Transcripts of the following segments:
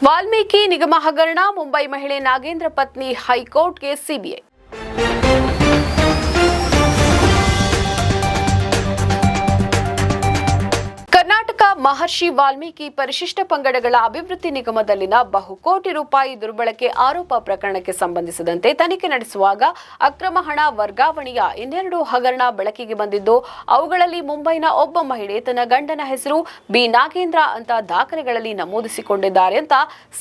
ವಾಲ್ಮೀಕಿ ನಿಗಮ ಹಗರಣ, ಮುಂಬೈ ಮಹಿಳೆ ನಾಗೇಂದ್ರ ಪತ್ನಿ ಹೈಕೋರ್ಟ್ಗೆ ಸಿಬಿಐ. ಕರ್ನಾಟಕ ಮಹರ್ಷಿ ವಾಲ್ಮೀಕಿ ಪರಿಶಿಷ್ಟ ಪಂಗಡಗಳ ಅಭಿವೃದ್ಧಿ ನಿಗಮದಲ್ಲಿನ ಬಹುಕೋಟಿ ರೂಪಾಯಿ ದುರ್ಬಳಕೆ ಆರೋಪ ಪ್ರಕರಣಕ್ಕೆ ಸಂಬಂಧಿಸಿದಂತೆ ತನಿಖೆ ನಡೆಸುವಾಗ ಅಕ್ರಮ ಹಣ ವರ್ಗಾವಣೆಯ ಇನ್ನೆರಡು ಹಗರಣ ಬೆಳಕಿಗೆ ಬಂದಿದ್ದು, ಅವುಗಳಲ್ಲಿ ಮುಂಬೈನ ಒಬ್ಬ ಮಹಿಳೆ ತನ್ನ ಗಂಡನ ಹೆಸರು ಬಿ ನಾಗೇಂದ್ರ ಅಂತ ದಾಖಲೆಗಳಲ್ಲಿ ನಮೂದಿಸಿಕೊಂಡಿದ್ದಾರೆ ಅಂತ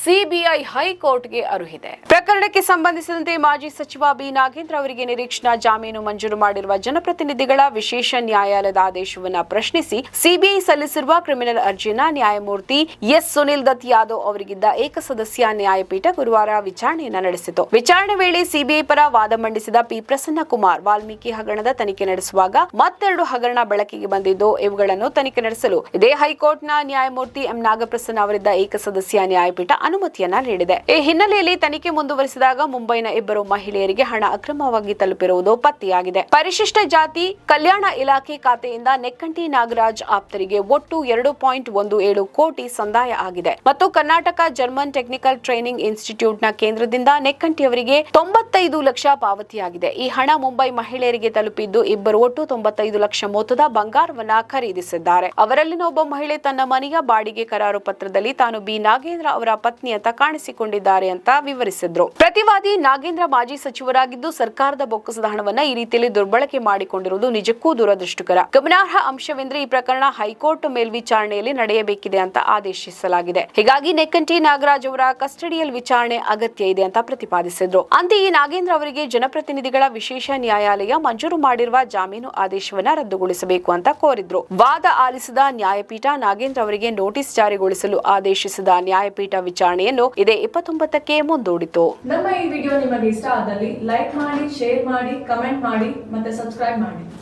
ಸಿಬಿಐ ಹೈಕೋರ್ಟ್ಗೆ ಅರುಹಿದೆ. ಪ್ರಕರಣಕ್ಕೆ ಸಂಬಂಧಿಸಿದಂತೆ ಮಾಜಿ ಸಚಿವ ಬಿ ನಾಗೇಂದ್ರ ಅವರಿಗೆ ನಿರೀಕ್ಷಣಾ ಜಾಮೀನು ಮಂಜೂರು ಮಾಡಿರುವ ಜನಪ್ರತಿನಿಧಿಗಳ ವಿಶೇಷ ನ್ಯಾಯಾಲಯದ ಆದೇಶವನ್ನು ಪ್ರಶ್ನಿಸಿ ಸಿಬಿಐ ಸಲ್ಲಿಸಿರುವ ಕ್ರಿಮಿನಲ್ ಅರ್ಜಿಯನ್ನ ನ್ಯಾಯಮೂರ್ತಿ ಎಸ್ ಸುನಿಲ್ ದತ್ ಯಾದವ್ ಅವರಿಗಿದ್ದ ಏಕಸದಸ್ಯ ನ್ಯಾಯಪೀಠ ಗುರುವಾರ ವಿಚಾರಣೆಯನ್ನ ನಡೆಸಿತು. ವಿಚಾರಣೆ ವೇಳೆ ಸಿಬಿಐ ಪರ ವಾದ ಮಂಡಿಸಿದ ಪಿ ಪ್ರಸನ್ನ ಕುಮಾರ್, ವಾಲ್ಮೀಕಿ ಹಗರಣದ ತನಿಖೆ ನಡೆಸುವಾಗ ಮತ್ತೆರಡು ಹಗರಣ ಬೆಳಕಿಗೆ ಬಂದಿದ್ದು, ಇವುಗಳನ್ನು ತನಿಖೆ ನಡೆಸಲು ಇದೇ ಹೈಕೋರ್ಟ್ನ ನ್ಯಾಯಮೂರ್ತಿ ಎಂ ನಾಗಪ್ರಸನ್ನ ಅವರಿದ್ದ ಏಕಸದಸ್ಯ ನ್ಯಾಯಪೀಠ ಅನುಮತಿಯನ್ನ ನೀಡಿದೆ. ಈ ಹಿನ್ನೆಲೆಯಲ್ಲಿ ತನಿಖೆ ಮುಂದುವರಿಸಿದಾಗ ಮುಂಬೈನ ಇಬ್ಬರು ಮಹಿಳೆಯರಿಗೆ ಹಣ ಅಕ್ರಮವಾಗಿ ತಲುಪಿರುವುದು ಪತ್ತೆಯಾಗಿದೆ. ಪರಿಶಿಷ್ಟ ಜಾತಿ ಕಲ್ಯಾಣ ಇಲಾಖೆ ಖಾತೆಯಿಂದ ನೆಕ್ಕಂಟಿ ನಾಗರಾಜ್ ಆಪ್ತರಿಗೆ ಒಟ್ಟು 2.17 ಕೋಟಿ ಸಂದಾಯ ಆಗಿದೆ ಮತ್ತು ಕರ್ನಾಟಕ ಜರ್ಮನ್ ಟೆಕ್ನಿಕಲ್ ಟ್ರೈನಿಂಗ್ ಇನ್ಸ್ಟಿಟ್ಯೂಟ್ನ ಕೇಂದ್ರದಿಂದ ನೆಕ್ಕಂಟಿ ಅವರಿಗೆ 95 ಲಕ್ಷ ಪಾವತಿಯಾಗಿದೆ. ಈ ಹಣ ಮುಂಬೈ ಮಹಿಳೆಯರಿಗೆ ತಲುಪಿದ್ದು, ಇಬ್ಬರು ಒಟ್ಟು 95 ಲಕ್ಷ ಮೊತ್ತದ ಬಂಗಾರವನ್ನ ಖರೀದಿಸಿದ್ದಾರೆ. ಅವರಲ್ಲಿನ ಒಬ್ಬ ಮಹಿಳೆ ತನ್ನ ಮನೆಯ ಬಾಡಿಗೆ ಕರಾರು ಪತ್ರದಲ್ಲಿ ತಾನು ಬಿ ನಾಗೇಂದ್ರ ಅವರ ಪತ್ನಿ ಅಂತ ಕಾಣಿಸಿಕೊಂಡಿದ್ದಾರೆ ಅಂತ ವಿವರಿಸಿದ್ರು. ಪ್ರತಿವಾದಿ ನಾಗೇಂದ್ರ ಮಾಜಿ ಸಚಿವರಾಗಿದ್ದು, ಸರ್ಕಾರದ ಬೊಕ್ಕಸದ ಹಣವನ್ನ ಈ ರೀತಿಯಲ್ಲಿ ದುರ್ಬಳಕೆ ಮಾಡಿಕೊಂಡಿರುವುದು ನಿಜಕ್ಕೂ ದುರದೃಷ್ಟಕರ. ಗಮನಾರ್ಹ ಅಂಶವೆಂದರೆ ಈ ಪ್ರಕರಣ ಹೈಕೋರ್ಟ್ ಮೇಲ್ವಿಚಾರಣೆಯಲ್ಲಿ ನಡೆಯಬೇಕಿದೆ ಅಂತ ಆದೇಶಿಸಲಾಗಿದೆ. ಹೀಗಾಗಿ ನೆಕ್ಕಂಟಿ ನಾಗರಾಜ್ ಅವರ ಕಸ್ಟಡಿಯಲ್ ವಿಚಾರಣೆ ಅಗತ್ಯ ಇದೆ ಅಂತ ಪ್ರತಿಪಾದಿಸಿದ್ರು. ಅಂತೆಯೇ ನಾಗೇಂದ್ರ ಅವರಿಗೆ ಜನಪ್ರತಿನಿಧಿಗಳ ವಿಶೇಷ ನ್ಯಾಯಾಲಯ ಮಂಜೂರು ಮಾಡಿರುವ ಜಾಮೀನು ಆದೇಶವನ್ನ ರದ್ದುಗೊಳಿಸಬೇಕು ಅಂತ ಕೋರಿದ್ರು. ವಾದ ಆಲಿಸಿದ ನ್ಯಾಯಪೀಠ ನಾಗೇಂದ್ರ ಅವರಿಗೆ ನೋಟಿಸ್ ಜಾರಿಗೊಳಿಸಲು ಆದೇಶಿಸಿದ ನ್ಯಾಯಪೀಠ ವಿಚಾರಣೆಯನ್ನು ಇದೇ 29ಕ್ಕೆ ಮುಂದೂಡಿತು. ನಮ್ಮ ಈ ವಿಡಿಯೋ ನಿಮಗೆ ಇಷ್ಟ ಆದಲ್ಲಿ ಲೈಕ್ ಮಾಡಿ, ಶೇರ್ ಮಾಡಿ, ಕಮೆಂಟ್ ಮಾಡಿ ಮತ್ತೆ ಸಬ್ಸ್ಕ್ರೈಬ್ ಮಾಡಿ.